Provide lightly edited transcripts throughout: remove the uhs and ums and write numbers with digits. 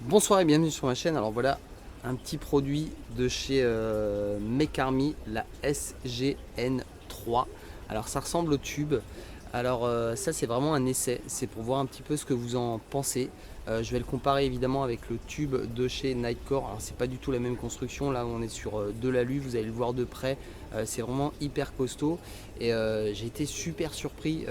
Bonsoir et bienvenue sur ma chaîne. Alors voilà un petit produit de chez Mekarmi, la SGN3. Alors ça ressemble au tube. Alors ça c'est vraiment un essai, c'est pour voir un petit peu ce que vous en pensez. Je vais le comparer évidemment avec le tube de chez Nightcore. Alors c'est pas du tout la même construction, là on est sur de l'alu, vous allez le voir de près. C'est vraiment hyper costaud et j'ai été super surpris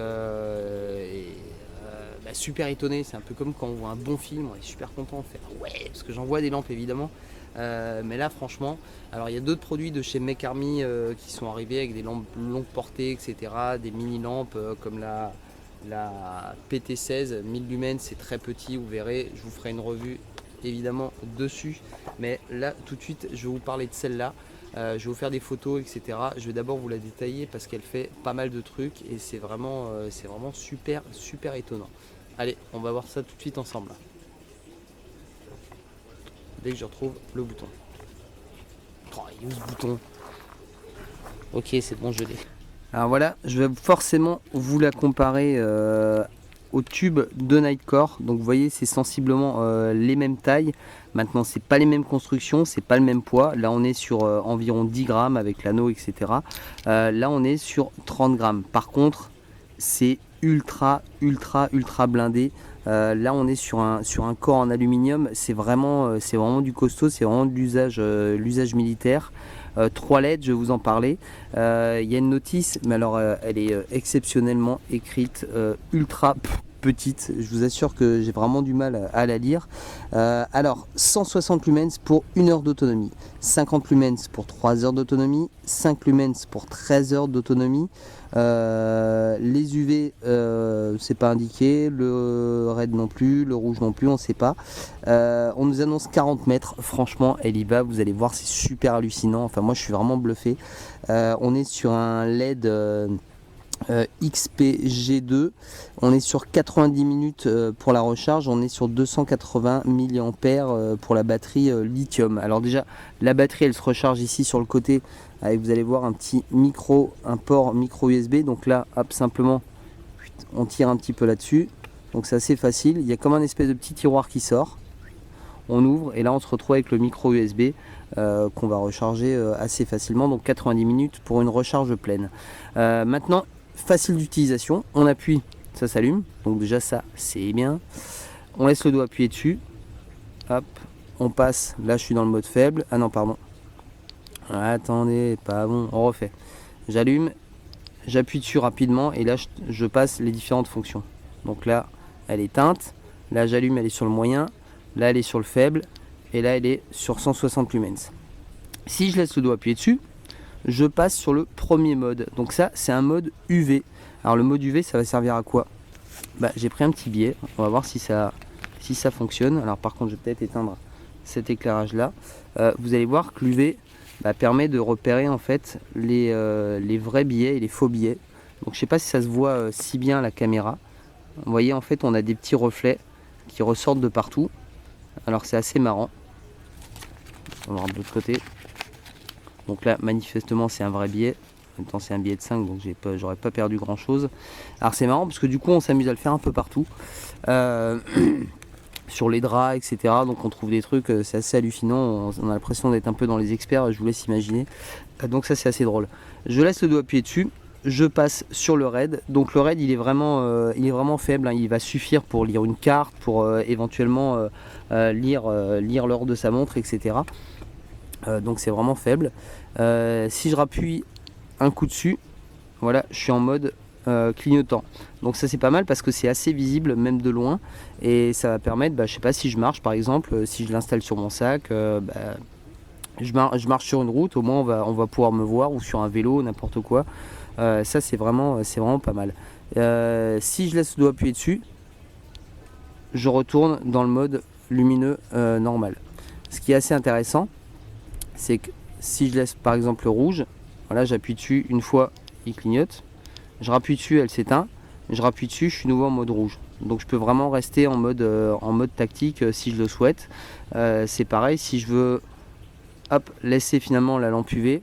super étonné. C'est un peu comme quand on voit un bon film, on est super content, on fait ah ouais, parce que j'en vois des lampes évidemment. Mais là franchement, alors il y a d'autres produits de chez Mekarmi qui sont arrivés avec des lampes longue portée, etc. Des mini lampes comme la PT16 1000 lumens, c'est très petit, vous verrez, je vous ferai une revue évidemment dessus. Mais là tout de suite je vais vous parler de celle-là. Je vais vous faire des photos, etc. Je vais d'abord vous la détailler parce qu'elle fait pas mal de trucs et c'est vraiment super super étonnant. Allez, on va voir ça tout de suite ensemble. Dès que je retrouve le bouton. Oh, il est où ce bouton? Ok, c'est bon, je l'ai. Alors voilà, je vais forcément vous la comparer au tube de Nightcore. Donc vous voyez, c'est sensiblement les mêmes tailles. Maintenant, c'est pas les mêmes constructions, c'est pas le même poids. Là, on est sur environ 10 grammes avec l'anneau, etc. Là, on est sur 30 grammes. Par contre, c'est ultra blindé. Là, on est sur un corps en aluminium. C'est vraiment du costaud, c'est vraiment de l'usage militaire. 3 LED, je vais vous en parler. Il y a une notice, mais alors elle est exceptionnellement écrite, ultra petite. Je vous assure que j'ai vraiment du mal à la lire. Alors, 160 lumens pour 1 heure d'autonomie, 50 lumens pour 3 heures d'autonomie, 5 lumens pour 13 heures d'autonomie. Les UV, c'est pas indiqué, le red non plus, le rouge non plus, on sait pas. On nous annonce 40 mètres, franchement, elle y va, vous allez voir, c'est super hallucinant. Enfin, moi je suis vraiment bluffé. On est sur un LED XPG2, on est sur 90 minutes pour la recharge, on est sur 280 mAh pour la batterie lithium. Alors déjà, la batterie elle se recharge ici sur le côté avec, vous allez voir, un petit un port micro USB. Donc là, hop, simplement on tire un petit peu là-dessus, donc c'est assez facile. Il y a comme un espèce de petit tiroir qui sort, on ouvre et là on se retrouve avec le micro USB qu'on va recharger assez facilement. Donc 90 minutes pour une recharge pleine. Maintenant, facile d'utilisation, on appuie, ça s'allume, donc déjà ça c'est bien. On laisse le doigt appuyer dessus, hop, on passe, là je suis dans le mode faible, ah non pardon, attendez, pas bon, on refait. J'allume, j'appuie dessus rapidement et là je passe les différentes fonctions. Donc là elle est éteinte, là j'allume, elle est sur le moyen, là elle est sur le faible et là elle est sur 160 lumens. Si je laisse le doigt appuyer dessus, je passe sur le premier mode. Donc ça c'est un mode UV. Alors le mode UV ça va servir à quoi? J'ai pris un petit biais, on va voir si ça fonctionne. Alors par contre je vais peut-être éteindre cet éclairage là. Vous allez voir que l'UV permet de repérer en fait les vrais billets et les faux billets. Donc je sais pas si ça se voit si bien à la caméra. Vous voyez, en fait on a des petits reflets qui ressortent de partout. Alors c'est assez marrant. On va voir de l'autre côté. Donc là manifestement c'est un vrai billet. En même temps c'est un billet de 5, donc j'aurais pas perdu grand chose. Alors c'est marrant parce que du coup on s'amuse à le faire un peu partout. Sur les draps, etc. Donc on trouve des trucs, c'est assez hallucinant. On a l'impression d'être un peu dans les experts, je vous laisse imaginer. Donc ça c'est assez drôle. Je laisse le doigt appuyé dessus. Je passe sur le RAID. Donc le RAID il est vraiment faible, hein. Il va suffire pour lire une carte, pour éventuellement lire l'heure de sa montre, etc. Donc c'est vraiment faible. Si je rappuie un coup dessus, voilà, je suis en mode clignotant. Donc ça c'est pas mal parce que c'est assez visible même de loin et ça va permettre, je sais pas, si je marche par exemple, si je l'installe sur mon sac, je marche sur une route, au moins on va pouvoir me voir, ou sur un vélo, n'importe quoi. Ça c'est vraiment pas mal. Si je laisse le doigt appuyer dessus, je retourne dans le mode lumineux normal. Ce qui est assez intéressant, c'est que si je laisse par exemple le rouge, voilà, j'appuie dessus une fois, il clignote. Je rappuie dessus, elle s'éteint. Je rappuie dessus, je suis nouveau en mode rouge. Donc je peux vraiment rester en mode tactique si je le souhaite. C'est pareil, si je veux laisser finalement la lampe UV,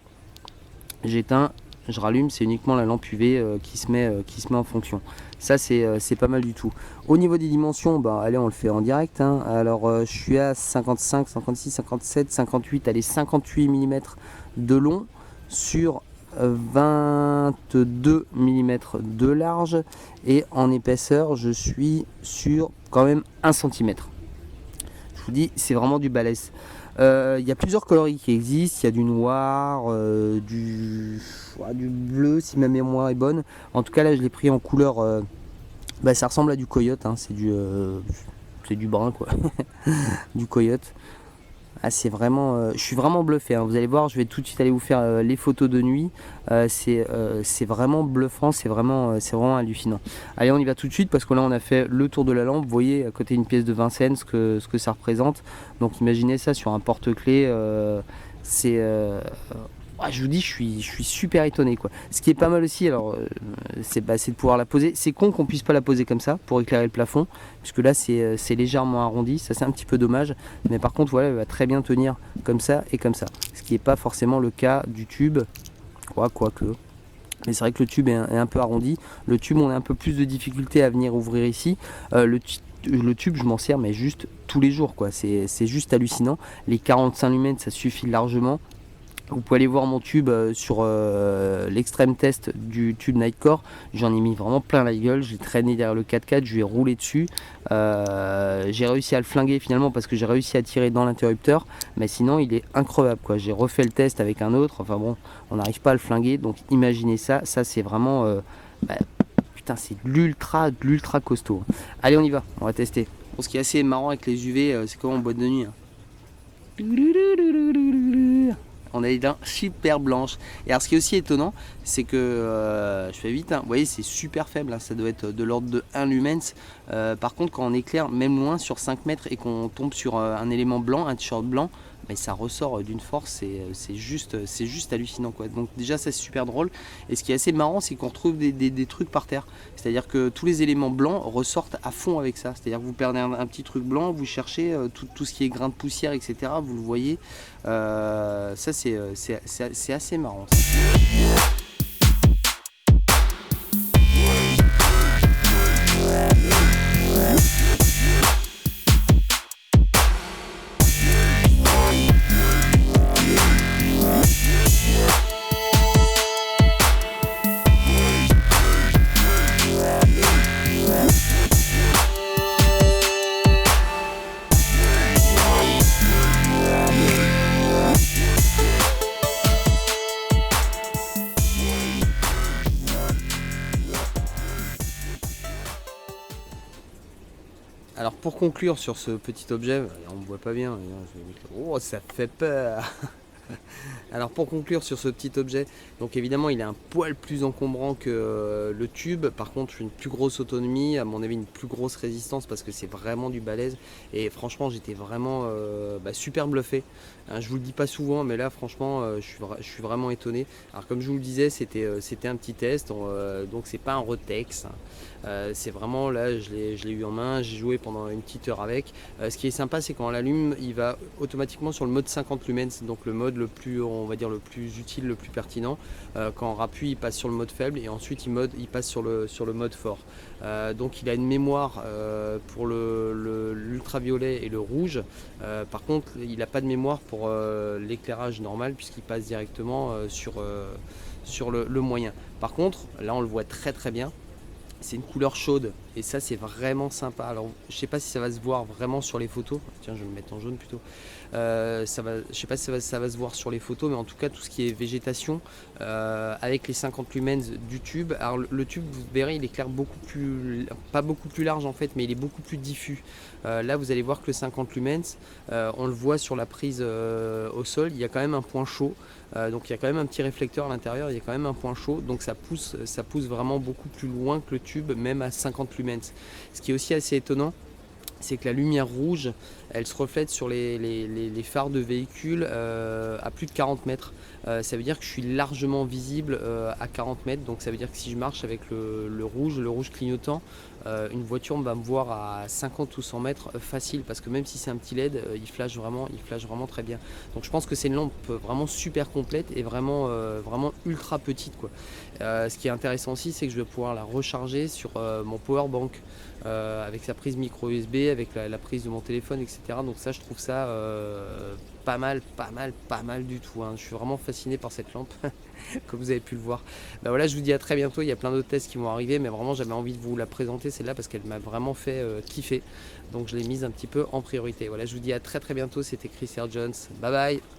j'éteins, je rallume, c'est uniquement la lampe UV qui se met en fonction. Ça c'est pas mal du tout. Au niveau des dimensions, bah allez on le fait en direct, hein. Alors je suis à 55, 56, 57, 58, allez 58 mm de long sur 22 mm de large, et en épaisseur je suis sur quand même 1 cm. Je vous dis, c'est vraiment du balèze. Il y a plusieurs coloris qui existent. Il y a du noir, du bleu si ma mémoire est bonne. En tout cas là je l'ai pris en couleur, ça ressemble à du coyote, hein. C'est du brun quoi. Du coyote. Ah, c'est vraiment, je suis vraiment bluffé, hein. Vous allez voir, je vais tout de suite aller vous faire les photos de nuit. C'est vraiment bluffant, c'est vraiment hallucinant. Allez, on y va tout de suite parce que là on a fait le tour de la lampe. Vous voyez à côté une pièce de 20 cents, ce que ça représente. Donc imaginez ça sur un porte-clés. Je vous dis, je suis super étonné quoi. Ce qui est pas mal aussi, alors c'est de pouvoir la poser. C'est con qu'on puisse pas la poser comme ça pour éclairer le plafond, puisque là c'est légèrement arrondi. Ça c'est un petit peu dommage, mais par contre voilà, elle va très bien tenir comme ça et comme ça. Ce qui n'est pas forcément le cas du tube, quoique. Mais c'est vrai que le tube est un peu arrondi. Le tube, on a un peu plus de difficulté à venir ouvrir ici. Le tube, je m'en sers mais juste tous les jours quoi. C'est juste hallucinant. Les 45 lumens, ça suffit largement. Vous pouvez aller voir mon tube sur l'extrême test du tube Nightcore. J'en ai mis vraiment plein la gueule. J'ai traîné derrière le 4x4, je lui ai roulé dessus. J'ai réussi à le flinguer finalement parce que j'ai réussi à tirer dans l'interrupteur. Mais sinon, il est increvable quoi. J'ai refait le test avec un autre. Enfin bon, on n'arrive pas à le flinguer. Donc imaginez ça. Ça, c'est vraiment. Putain, c'est de l'ultra costaud. Allez, on y va. On va tester. Bon, ce qui est assez marrant avec les UV, c'est comme en boîte de nuit, hein. On a des dents super blanches. Et alors ce qui est aussi étonnant, c'est que je fais vite, hein. Vous voyez c'est super faible, hein. Ça doit être de l'ordre de 1 lumens. Par contre quand on éclaire même loin sur 5 mètres et qu'on tombe sur un élément blanc, un t-shirt blanc, mais ça ressort d'une force, c'est juste hallucinant quoi. Donc déjà ça c'est super drôle. Et ce qui est assez marrant, c'est qu'on retrouve des trucs par terre. C'est-à-dire que tous les éléments blancs ressortent à fond avec ça. C'est-à-dire que vous perdez un petit truc blanc, vous cherchez tout ce qui est grain de poussière, etc. Vous le voyez. Ça c'est assez marrant. Alors pour conclure sur ce petit objet, on ne voit pas bien, oh ça fait peur. Alors pour conclure sur ce petit objet, donc évidemment il est un poil plus encombrant que le tube, par contre une plus grosse autonomie, à mon avis une plus grosse résistance parce que c'est vraiment du balèze et franchement j'étais vraiment super bluffé. Hein, je vous le dis pas souvent mais là franchement je suis vraiment étonné. Alors comme je vous le disais c'était un petit test, donc c'est pas un Rotex, hein. C'est vraiment là je l'ai eu en main, j'ai joué pendant une petite heure avec. Ce qui est sympa c'est quand on l'allume il va automatiquement sur le mode 50 lumens, donc le mode le plus, on va dire le plus utile, le plus pertinent. Quand on rappuie il passe sur le mode faible et ensuite il passe sur le mode fort. Donc il a une mémoire pour l'ultraviolet et le rouge. Par contre il n'a pas de mémoire pour l'éclairage normal puisqu'il passe directement sur le moyen. Par contre là on le voit très très bien. C'est une couleur chaude et ça c'est vraiment sympa. Alors je sais pas si ça va se voir vraiment sur les photos. Tiens, je vais me mettre en jaune plutôt. Je sais pas si ça va se voir sur les photos, mais en tout cas tout ce qui est végétation avec les 50 lumens du tube. Alors le tube, vous verrez, il éclaire pas beaucoup plus large en fait, mais il est beaucoup plus diffus. Là vous allez voir que le 50 lumens, on le voit sur la prise au sol, il y a quand même un point chaud. Donc il y a quand même un petit réflecteur à l'intérieur, il y a quand même un point chaud, donc ça pousse vraiment beaucoup plus loin que le tube, même à 50 lumens. Ce qui est aussi assez étonnant, c'est que la lumière rouge elle se reflète sur les phares de véhicules à plus de 40 mètres. Ça veut dire que je suis largement visible à 40 mètres, donc ça veut dire que si je marche avec le rouge clignotant, une voiture va me voir à 50 ou 100 mètres facile, parce que même si c'est un petit LED, il flash vraiment très bien. Donc je pense que c'est une lampe vraiment super complète et vraiment ultra petite, quoi. Ce qui est intéressant aussi, c'est que je vais pouvoir la recharger sur mon power bank avec sa prise micro USB, avec la prise de mon téléphone, etc. Donc ça, je trouve ça pas mal du tout, hein. Je suis vraiment fasciné par cette lampe, comme vous avez pu le voir. Bah voilà, je vous dis à très bientôt. Il y a plein d'autres tests qui vont arriver, mais vraiment j'avais envie de vous la présenter celle-là parce qu'elle m'a vraiment fait kiffer. Donc je l'ai mise un petit peu en priorité. Voilà, je vous dis à très bientôt. C'était Chris Air Jones. Bye bye.